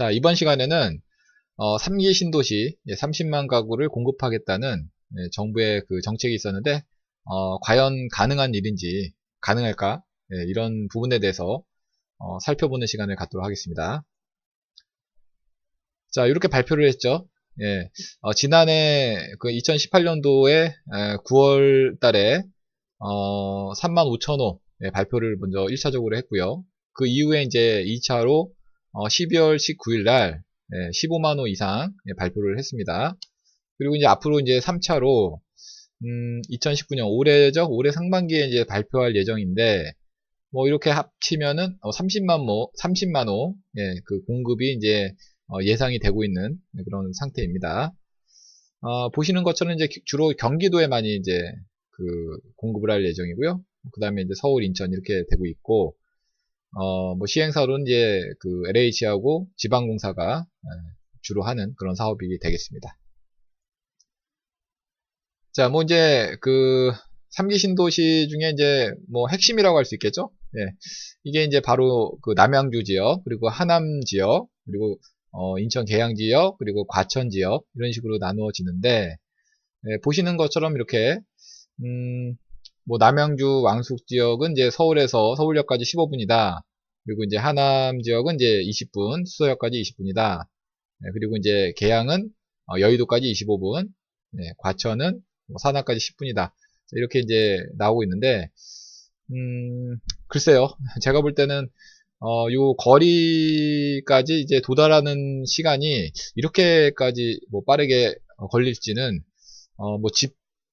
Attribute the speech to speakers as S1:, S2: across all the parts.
S1: 자, 이번 시간에는 3기 신도시 30만 가구를 공급하겠다는 정부의 그 정책이 있었는데 과연 가능한 일인지 가능할까? 이런 부분에 대해서 살펴보는 시간을 갖도록 하겠습니다. 자, 이렇게 발표를 했죠. 지난해 그 2018년도에 9월 달에 35,000호 발표를 먼저 1차적으로 했고요. 그 이후에 이제 2차로 12월 19일 날 15만 호 이상 발표를 했습니다. 그리고 이제 앞으로 이제 3차로 2019년 올해죠. 올해 상반기에 이제 발표할 예정인데 뭐 이렇게 합치면은 30만 호 그 공급이 이제 예상이 되고 있는 그런 상태입니다. 보시는 것처럼 이제 주로 경기도에 많이 이제 그 공급을 할 예정이고요. 그 다음에 이제 서울, 인천 이렇게 되고 있고, 뭐 시행사로는 이제 그 LH하고 지방공사가 주로 하는 그런 사업이 되겠습니다. 자, 뭐 이제 그 3기 신도시 중에 이제 뭐 핵심이라고 할 수 있겠죠? 이게 이제 바로 그 남양주 지역, 그리고 하남 지역, 그리고 인천 계양 지역, 그리고 과천 지역 이런 식으로 나누어지는데 보시는 것처럼 이렇게 뭐 남양주 왕숙 지역은 이제 서울에서 서울역까지 15분이다. 그리고 이제 하남 지역은 이제 20분, 수서역까지 20분이다. 그리고 이제 계양은 여의도까지 25분, 과천은 뭐 산악까지 10분이다. 이렇게 이제 나오고 있는데 글쎄요. 제가 볼 때는 요 거리까지 이제 도달하는 시간이 이렇게까지 뭐 빠르게 걸릴지는 뭐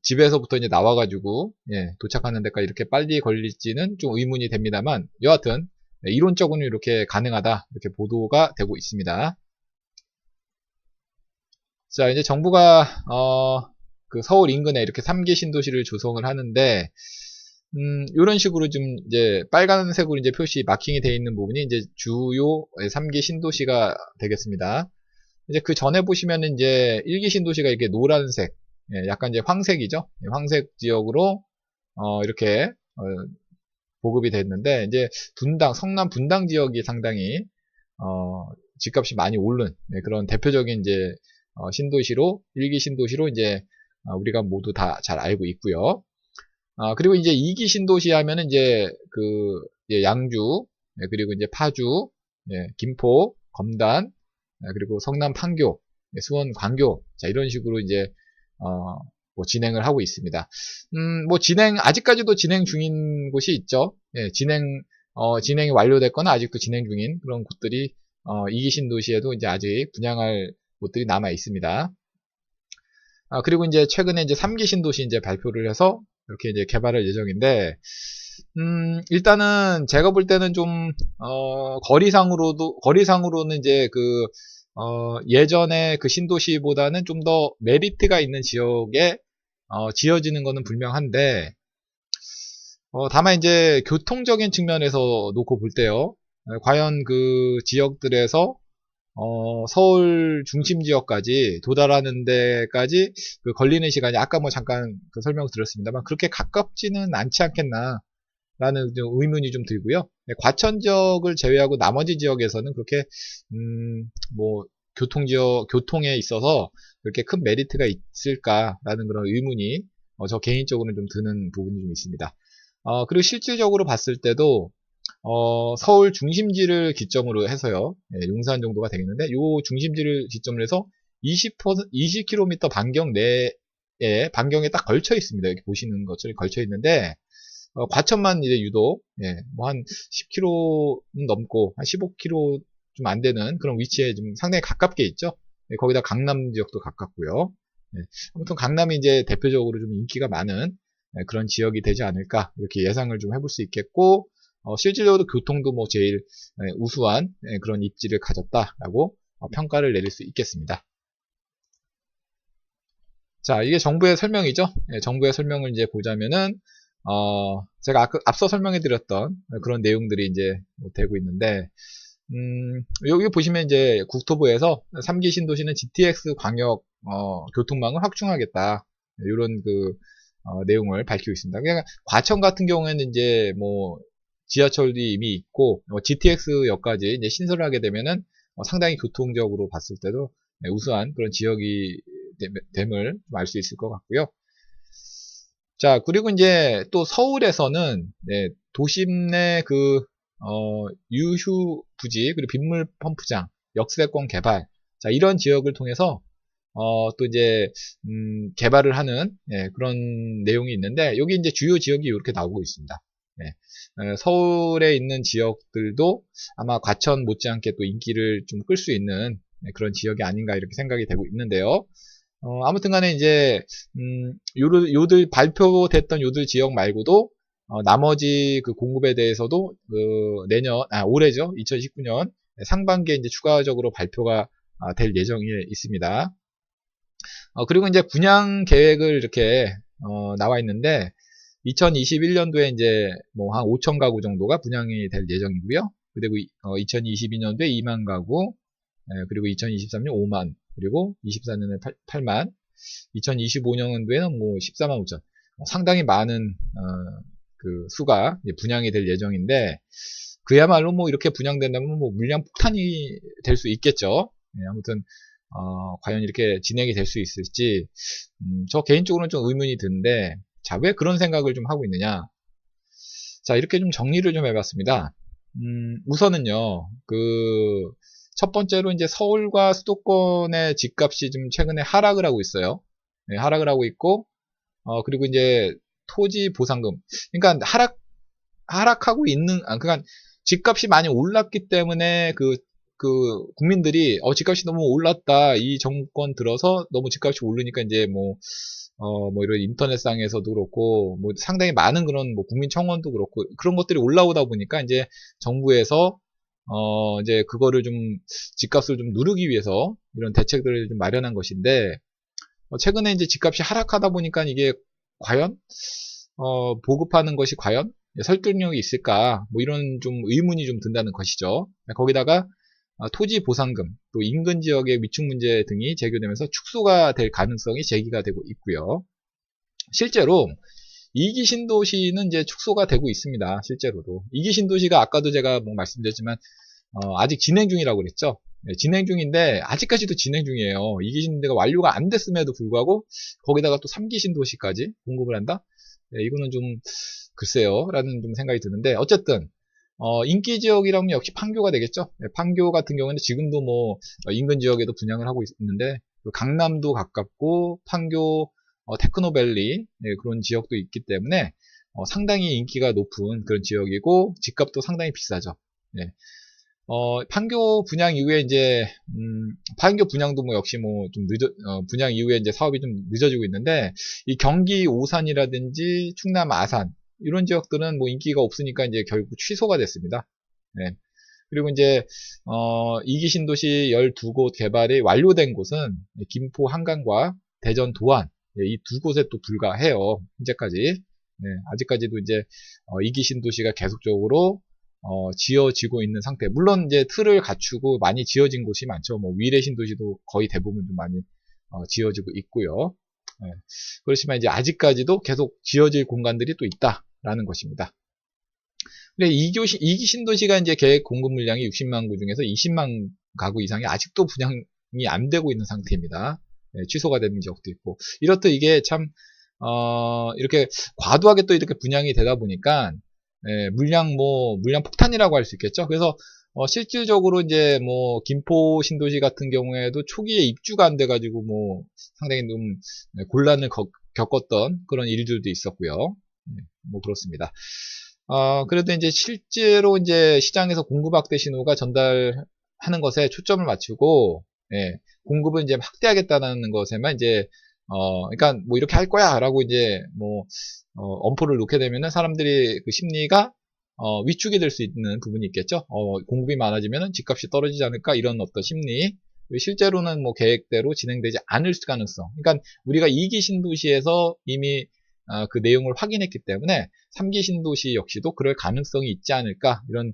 S1: 집에서부터 이제 나와가지고 도착하는 데까지 이렇게 빨리 걸릴지는 좀 의문이 됩니다만 여하튼 이론적으로는 이렇게 가능하다 이렇게 보도가 되고 있습니다. 자, 이제 정부가 그 서울 인근에 이렇게 3기 신도시를 조성을 하는데 이런 식으로 좀 이제 빨간색으로 이제 표시 마킹이 되어 있는 부분이 이제 주요 3기 신도시가 되겠습니다. 이제 그 전에 보시면은 이제 1기 신도시가 이렇게 노란색, 약간 이제 황색이죠. 황색 지역으로 이렇게 보급이 됐는데 이제 성남 분당 지역이 상당히 집값이 많이 오른 그런 대표적인 이제 신도시로 1기 신도시로 이제 우리가 모두 다 잘 알고 있고요. 그리고 이제 2기 신도시 하면은 이제 그 양주, 그리고 이제 파주, 김포, 검단, 그리고 성남 판교, 수원 광교, 자 이런 식으로 이제 뭐 진행을 하고 있습니다. 뭐 아직까지도 진행 중인 곳이 있죠. 진행이 완료됐거나 아직도 진행 중인 그런 곳들이 2기 신도시에도 이제 아직 분양할 곳들이 남아 있습니다. 그리고 이제 최근에 이제 3기 신도시 이제 발표를 해서 이렇게 이제 개발할 예정인데, 일단은 제가 볼 때는 좀, 거리상으로는 이제 예전에 그 신도시보다는 좀 더 메리트가 있는 지역에, 지어지는 거는 분명한데, 다만 이제 교통적인 측면에서 놓고 볼 때요, 과연 그 지역들에서 서울 중심 지역까지 도달하는 데까지 그 걸리는 시간이 아까 뭐 잠깐 그 설명 드렸습니다만 그렇게 가깝지는 않지 않겠나 라는 좀 의문이 좀 들고요. 과천 지역을 제외하고 나머지 지역에서는 그렇게 뭐 교통에 있어서 그렇게 큰 메리트가 있을까라는 그런 의문이 저 개인적으로는 좀 드는 부분이 좀 있습니다. 그리고 실질적으로 봤을 때도 서울 중심지를 기점으로 해서요, 용산 정도가 되겠는데, 요 중심지를 기점으로 해서 20km 반경 내에, 반경에 딱 걸쳐 있습니다. 여기 보시는 것처럼 걸쳐 있는데, 과천만 이제 유독, 뭐 한 10km는 넘고, 한 15km 좀 안 되는 그런 위치에 좀 상당히 가깝게 있죠. 거기다 강남 지역도 가깝고요. 아무튼 강남이 이제 대표적으로 좀 인기가 많은 그런 지역이 되지 않을까, 이렇게 예상을 좀 해볼 수 있겠고, 실질적으로 교통도 뭐 제일 우수한 그런 입지를 가졌다라고 평가를 내릴 수 있겠습니다. 자, 이게 정부의 설명이죠. 정부의 설명을 이제 보자면은 제가 앞서 설명해 드렸던 그런 내용들이 이제 되고 있는데 여기 보시면 이제 국토부에서 3기 신도시는 GTX 광역 교통망을 확충하겠다, 이런 그 내용을 밝히고 있습니다. 그러니까 과천 같은 경우에는 이제 뭐 지하철이 이미 있고 GTX역까지 이제 신설을 하게 되면은 상당히 교통적으로 봤을 때도 우수한 그런 지역이 됨을 알 수 있을 것 같고요. 자, 그리고 이제 또 서울에서는 도심 내 유휴 부지 그리고 빗물 펌프장, 역세권 개발, 자, 이런 지역을 통해서 또 이제 개발을 하는 그런 내용이 있는데, 여기 이제 주요 지역이 이렇게 나오고 있습니다. 서울에 있는 지역들도 아마 과천 못지않게 또 인기를 좀 끌 수 있는 그런 지역이 아닌가 이렇게 생각이 되고 있는데요. 아무튼 간에 이제 요들 발표됐던 요들 지역 말고도 나머지 그 공급에 대해서도 올해죠. 2019년 상반기에 이제 추가적으로 발표가 될 예정이 있습니다. 그리고 이제 분양 계획을 이렇게 나와 있는데, 2021년도에 이제 뭐 한 5천 가구 정도가 분양이 될 예정이고요. 그리고 2022년도에 2만 가구, 그리고 2023년 5만, 그리고 24년에 8만, 2025년도에는 뭐 14만 5천. 상당히 많은 그 수가 분양이 될 예정인데, 그야말로 뭐 이렇게 분양된다면 뭐 물량 폭탄이 될 수 있겠죠. 아무튼 과연 이렇게 진행이 될 수 있을지 저 개인적으로는 좀 의문이 드는데, 자, 왜 그런 생각을 좀 하고 있느냐. 자, 이렇게 좀 정리를 좀 해봤습니다. 우선은요, 첫 번째로 이제 서울과 수도권의 집값이 좀 최근에 하락을 하고 있어요. 하락을 하고 있고, 그리고 이제 토지 보상금. 그러니까 하락하고 있는, 그러니까 집값이 많이 올랐기 때문에 국민들이 집값이 너무 올랐다. 이 정권 들어서 너무 집값이 오르니까 이제 뭐 이런 인터넷상에서도 그렇고, 뭐 상당히 많은 그런 뭐 국민청원도 그렇고, 그런 것들이 올라오다 보니까 이제 정부에서 이제 그거를 좀 집값을 좀 누르기 위해서 이런 대책들을 좀 마련한 것인데, 최근에 이제 집값이 하락하다 보니까 이게 과연 보급하는 것이 과연 설득력이 있을까? 뭐 이런 좀 의문이 좀 든다는 것이죠. 거기다가 토지 보상금, 또 인근 지역의 위축 문제 등이 제기되면서 축소가 될 가능성이 제기가 되고 있고요. 실제로 2기 신도시는 이제 축소가 되고 있습니다. 실제로도. 2기 신도시가 아까도 제가 뭐 말씀드렸지만 아직 진행 중이라고 그랬죠. 진행 중인데 아직까지도 진행 중이에요. 2기 신도시가 완료가 안 됐음에도 불구하고 거기다가 또 3기 신도시까지 공급을 한다? 이거는 좀 글쎄요 라는 좀 생각이 드는데, 어쨌든 인기 지역이라면 역시 판교가 되겠죠. 판교 같은 경우는 지금도 뭐 인근 지역에도 분양을 하고 있는데, 강남도 가깝고 판교 테크노밸리 그런 지역도 있기 때문에 상당히 인기가 높은 그런 지역이고, 집값도 상당히 비싸죠. 판교 분양 이후에 이제 판교 분양도 뭐 역시 뭐 좀 분양 이후에 이제 사업이 좀 늦어지고 있는데, 이 경기 오산이라든지 충남 아산 이런 지역들은 뭐 인기가 없으니까 이제 결국 취소가 됐습니다. 그리고 이제 2기 신도시 12곳 개발이 완료된 곳은 김포 한강과 대전 도안, 이 두 곳에 또 불과해요. 현재까지. 아직까지도 이제 2기 신도시가 계속적으로 지어지고 있는 상태. 물론 이제 틀을 갖추고 많이 지어진 곳이 많죠. 뭐 위례 신도시도 거의 대부분 좀 많이 지어지고 있고요. 그렇지만 이제 아직까지도 계속 지어질 공간들이 또 있다라는 것입니다. 근데 2기 신도시가 이제 계획 공급 물량이 60만 구 중에서 20만 가구 이상이 아직도 분양이 안 되고 있는 상태입니다. 취소가 되는 지역도 있고. 이렇듯 이게 참 이렇게 과도하게 또 이렇게 분양이 되다 보니까 물량 폭탄이라고 할 수 있겠죠. 그래서 실질적으로 이제 뭐 김포 신도시 같은 경우에도 초기에 입주가 안 돼가지고 뭐 상당히 좀 곤란을 겪었던 그런 일들도 있었고요. 뭐 그렇습니다. 그래도 이제 실제로 이제 시장에서 공급 확대 신호가 전달하는 것에 초점을 맞추고, 공급을 이제 확대하겠다는 것에만 이제, 그러니까 뭐 이렇게 할 거야 라고 이제 뭐, 엄포를 놓게 되면은 사람들이 그 심리가, 위축이 될 수 있는 부분이 있겠죠. 공급이 많아지면은 집값이 떨어지지 않을까 이런 어떤 심리. 실제로는 뭐 계획대로 진행되지 않을 가능성. 그러니까 우리가 2기 신도시에서 이미 그 내용을 확인했기 때문에 3기 신도시 역시도 그럴 가능성이 있지 않을까 이런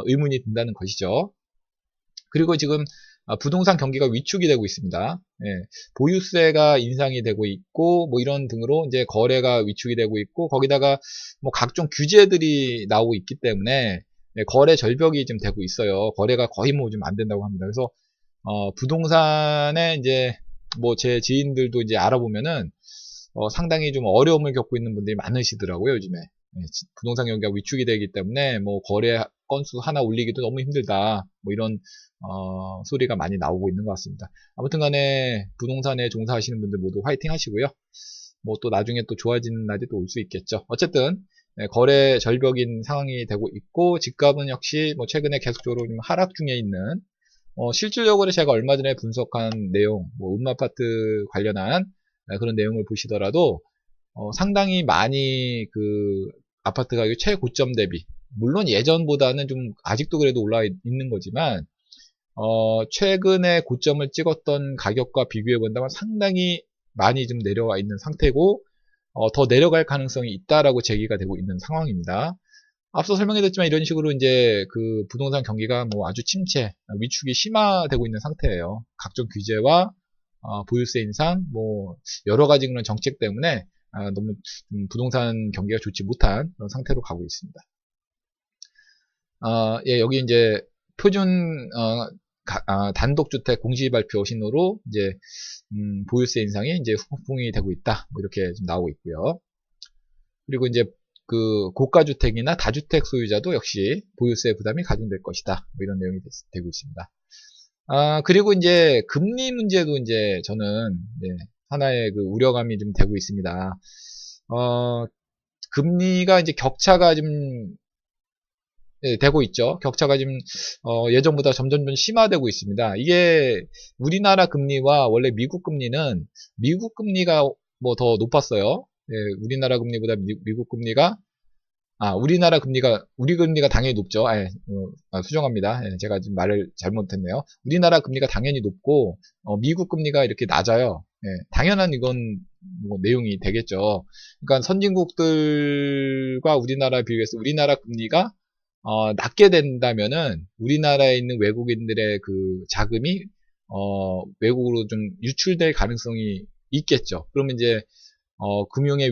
S1: 의문이 든다는 것이죠. 그리고 지금 부동산 경기가 위축이 되고 있습니다. 보유세가 인상이 되고 있고 뭐 이런 등으로 이제 거래가 위축이 되고 있고, 거기다가 뭐 각종 규제들이 나오고 있기 때문에 거래 절벽이 좀 되고 있어요. 거래가 거의 뭐 좀 안 된다고 합니다. 그래서 부동산에 이제 뭐 제 지인들도 이제 알아보면은 상당히 좀 어려움을 겪고 있는 분들이 많으시더라고요, 요즘에. 부동산 경기가 위축이 되기 때문에 뭐 거래 건수 하나 올리기도 너무 힘들다. 뭐 이런 소리가 많이 나오고 있는 것 같습니다. 아무튼 간에 부동산에 종사하시는 분들 모두 화이팅 하시고요. 뭐 또 나중에 또 좋아지는 날이 또 올 수 있겠죠. 어쨌든 거래 절벽인 상황이 되고 있고, 집값은 역시 뭐 최근에 계속적으로 좀 하락 중에 있는, 실질적으로 제가 얼마 전에 분석한 내용, 뭐 음마아파트 관련한 그런 내용을 보시더라도 상당히 많이 그 아파트 가격이 최고점 대비, 물론 예전보다는 좀 아직도 그래도 올라와 있는 거지만 최근에 고점을 찍었던 가격과 비교해 본다면 상당히 많이 좀 내려와 있는 상태고, 더 내려갈 가능성이 있다라고 제기가 되고 있는 상황입니다. 앞서 설명해드렸지만 이런 식으로 이제 그 부동산 경기가 뭐 아주 침체, 위축이 심화되고 있는 상태예요. 각종 규제와 보유세 인상, 뭐 여러 가지 그런 정책 때문에 너무 부동산 경기가 좋지 못한 그런 상태로 가고 있습니다. 예, 여기 이제 표준 단독주택 공시발표 신호로 이제 보유세 인상이 이제 후폭풍이 되고 있다, 뭐 이렇게 좀 나오고 있고요. 그리고 이제 그 고가주택이나 다주택 소유자도 역시 보유세 부담이 가중될 것이다, 뭐 이런 내용이 되고 있습니다. 그리고 이제 금리 문제도 이제 저는 하나의 그 우려감이 좀 되고 있습니다. 금리가 이제 격차가 좀 되고 있죠. 격차가 지금 예전보다 점점 심화되고 있습니다. 이게 우리나라 금리와 원래 미국 금리는, 미국 금리가 뭐 더 높았어요. 우리나라 금리보다 미국 금리가, 우리 금리가 당연히 높죠. 수정합니다. 제가 지금 말을 잘못했네요. 우리나라 금리가 당연히 높고, 미국 금리가 이렇게 낮아요. 당연한 이건 뭐 내용이 되겠죠. 그러니까 선진국들과 우리나라 비교해서 우리나라 금리가 낮게 된다면은 우리나라에 있는 외국인들의 그 자금이 외국으로 좀 유출될 가능성이 있겠죠. 그러면 이제 금융의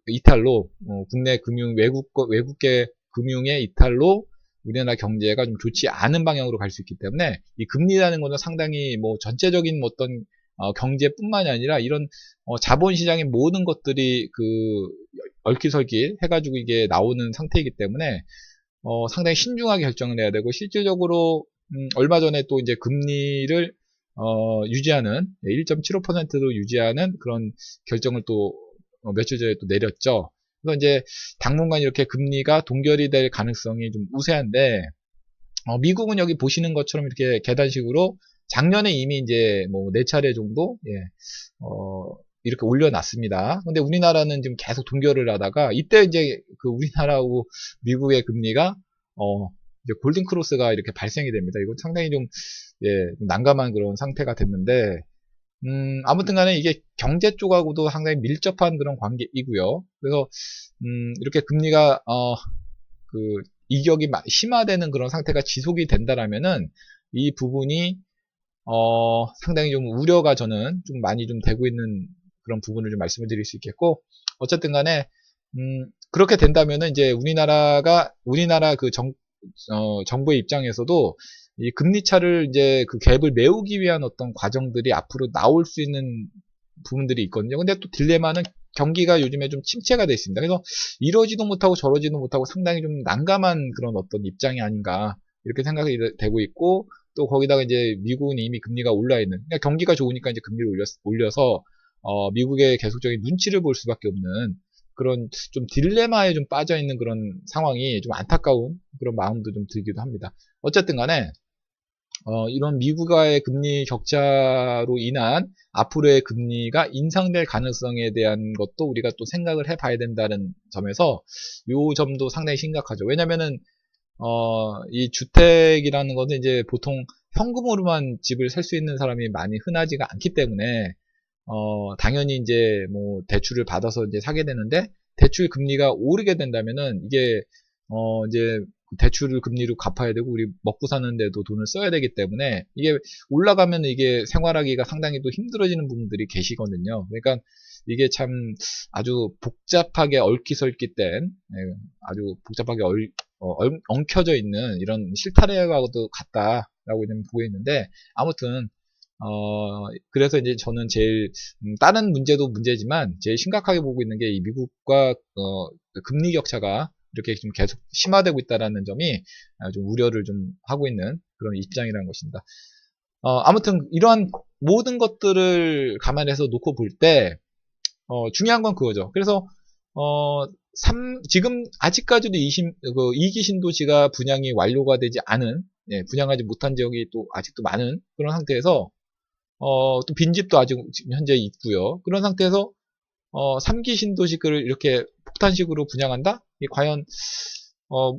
S1: 이탈로, 국내 금융, 외국계 금융의 이탈로 우리나라 경제가 좀 좋지 않은 방향으로 갈 수 있기 때문에, 이 금리라는 것은 상당히 뭐 전체적인 어떤 경제뿐만이 아니라 이런 자본시장의 모든 것들이 그 얽히설키 해가지고 이게 나오는 상태이기 때문에 상당히 신중하게 결정을 해야 되고, 실질적으로 얼마 전에 또 이제 금리를 유지하는 1.75%로 유지하는 그런 결정을 또 며칠 전에 또 내렸죠. 그래서 이제 당분간 이렇게 금리가 동결이 될 가능성이 좀 우세한데, 미국은 여기 보시는 것처럼 이렇게 계단식으로 작년에 이미 이제 뭐 4차례 정도 이렇게 올려놨습니다. 근데 우리나라는 지금 계속 동결을 하다가, 이때 이제 그 우리나라하고 미국의 금리가 이제 골든 크로스가 이렇게 발생이 됩니다. 이건 상당히 좀 난감한 그런 상태가 됐는데, 아무튼 간에 이게 경제 쪽하고도 상당히 밀접한 그런 관계이고요. 그래서 이렇게 금리가 그 이격이 심화되는 그런 상태가 지속이 된다라면은 이 부분이 상당히 좀 우려가 저는 좀 많이 좀 되고 있는 그런 부분을 좀 말씀을 드릴 수 있겠고, 어쨌든 간에 그렇게 된다면은 이제 우리나라 그 정부의 입장에서도 이 금리 차를 이제 그 갭을 메우기 위한 어떤 과정들이 앞으로 나올 수 있는 부분들이 있거든요. 근데 또 딜레마는 경기가 요즘에 좀 침체가 되어 있습니다. 그래서 이러지도 못하고 저러지도 못하고 상당히 좀 난감한 그런 어떤 입장이 아닌가, 이렇게 생각이 되고 있고, 또 거기다가 이제 미국은 이미 금리가 올라 있는, 그러니까 경기가 좋으니까 이제 금리를 올려서 미국의 계속적인 눈치를 볼 수밖에 없는 그런 좀 딜레마에 좀 빠져 있는 그런 상황이 좀 안타까운 그런 마음도 좀 들기도 합니다. 어쨌든 간에 이런 미국과의 금리 격차로 인한 앞으로의 금리가 인상될 가능성에 대한 것도 우리가 또 생각을 해봐야 된다는 점에서 이 점도 상당히 심각하죠. 왜냐면은 이 주택이라는 것은 이제 보통 현금으로만 집을 살 수 있는 사람이 많이 흔하지가 않기 때문에 당연히 이제 뭐 대출을 받아서 이제 사게 되는데, 대출 금리가 오르게 된다면은 이게 이제 대출을 금리로 갚아야 되고 우리 먹고 사는데도 돈을 써야 되기 때문에 이게 올라가면 이게 생활하기가 상당히 또 힘들어지는 부분들이 계시거든요. 그러니까 이게 참 아주 복잡하게 얽히설깃된 아주 복잡하게 엉켜져 있는 이런 실타래와도 같다라고 좀 보고 있는데 아무튼 그래서 이제 저는 제일 다른 문제도 문제지만 제일 심각하게 보고 있는 게 이 미국과 그 금리 격차가 이렇게 좀 계속 심화되고 있다라는 점이 좀 우려를 좀 하고 있는 그런 입장이라는 것입니다. 아무튼 이러한 모든 것들을 감안해서 놓고 볼 때 중요한 건 그거죠. 그래서 지금 아직까지도 2기 신도시가 분양이 완료가 되지 않은 분양하지 못한 지역이 또 아직도 많은 그런 상태에서 또 빈집도 아직 지금 현재 있고요. 그런 상태에서 3기 신도시를 이렇게 폭탄식으로 분양한다? 이게 과연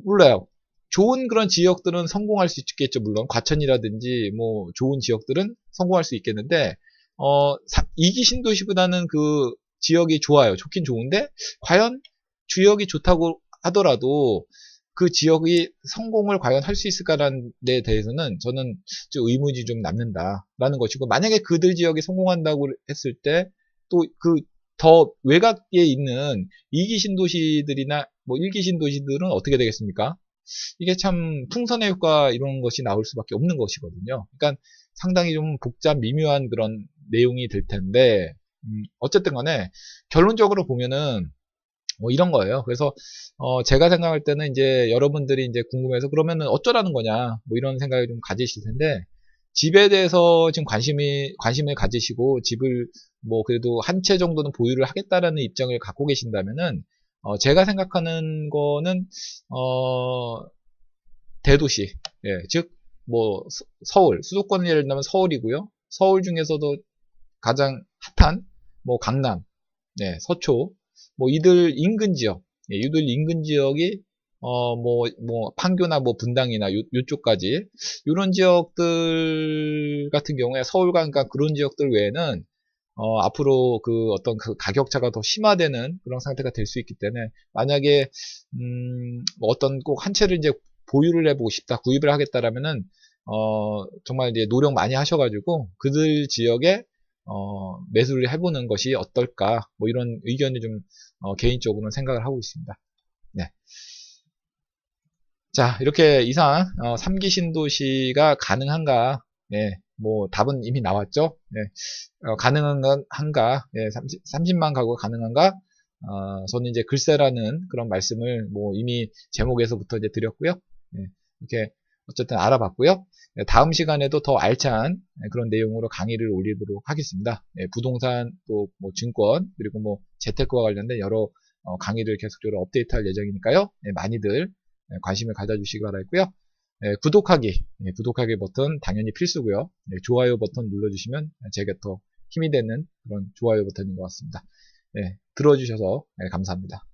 S1: 몰라요. 좋은 그런 지역들은 성공할 수 있겠죠. 물론 과천이라든지 뭐 좋은 지역들은 성공할 수 있겠는데 2기 신도시보다는 그 지역이 좋아요. 좋긴 좋은데 과연 주역이 좋다고 하더라도 그 지역이 성공을 과연 할 수 있을까라는 데 대해서는 저는 좀 의문이 좀 남는다라는 것이고, 만약에 그들 지역이 성공한다고 했을 때 또 그 더 외곽에 있는 2기 신도시들이나 뭐 1기 신도시들은 어떻게 되겠습니까? 이게 참 풍선의 효과 이런 것이 나올 수밖에 없는 것이거든요. 그러니까 상당히 좀 복잡 미묘한 그런 내용이 될 텐데 어쨌든 간에 결론적으로 보면은 뭐 이런 거예요. 그래서 제가 생각할 때는 이제 여러분들이 이제 궁금해서 그러면은 어쩌라는 거냐 뭐 이런 생각을 좀 가지실 텐데, 집에 대해서 지금 관심을 가지시고 집을 뭐 그래도 한 채 정도는 보유를 하겠다라는 입장을 갖고 계신다면은 제가 생각하는 거는 대도시, 즉 뭐 서울 수도권을 예를 들면 서울이고요. 서울 중에서도 가장 핫한 뭐 강남, 서초, 뭐 이들 인근 지역, 이들 인근 지역이 뭐 판교나 뭐 분당이나 요쪽까지 이런 지역들 같은 경우에 서울과 그러니까 그런 지역들 외에는 앞으로 그 어떤 그 가격차가 더 심화되는 그런 상태가 될 수 있기 때문에, 만약에 뭐 어떤 꼭 한 채를 이제 보유를 해보고 싶다, 구입을 하겠다라면은 정말 이제 노력 많이 하셔가지고 그들 지역에 매수를 해보는 것이 어떨까, 뭐 이런 의견이 좀 개인적으로는 생각을 하고 있습니다. 네. 자, 이렇게 이상 3기 신도시가 가능한가? 네, 뭐 답은 이미 나왔죠. 네, 가능한가? 네, 30만 가구가 가능한가? 저는 이제 글쎄라는 그런 말씀을 뭐 이미 제목에서부터 이제 드렸고요. 네, 이렇게 어쨌든 알아봤고요. 네, 다음 시간에도 더 알찬 그런 내용으로 강의를 올리도록 하겠습니다. 네, 부동산 또 뭐 증권 그리고 뭐 재테크와 관련된 여러 강의를 계속적으로 업데이트할 예정이니까요. 네, 많이들 관심을 가져주시기 바라고요. 구독하기 버튼 당연히 필수고요. 좋아요 버튼 눌러주시면 제가 더 힘이 되는 그런 좋아요 버튼인 것 같습니다. 들어주셔서 감사합니다.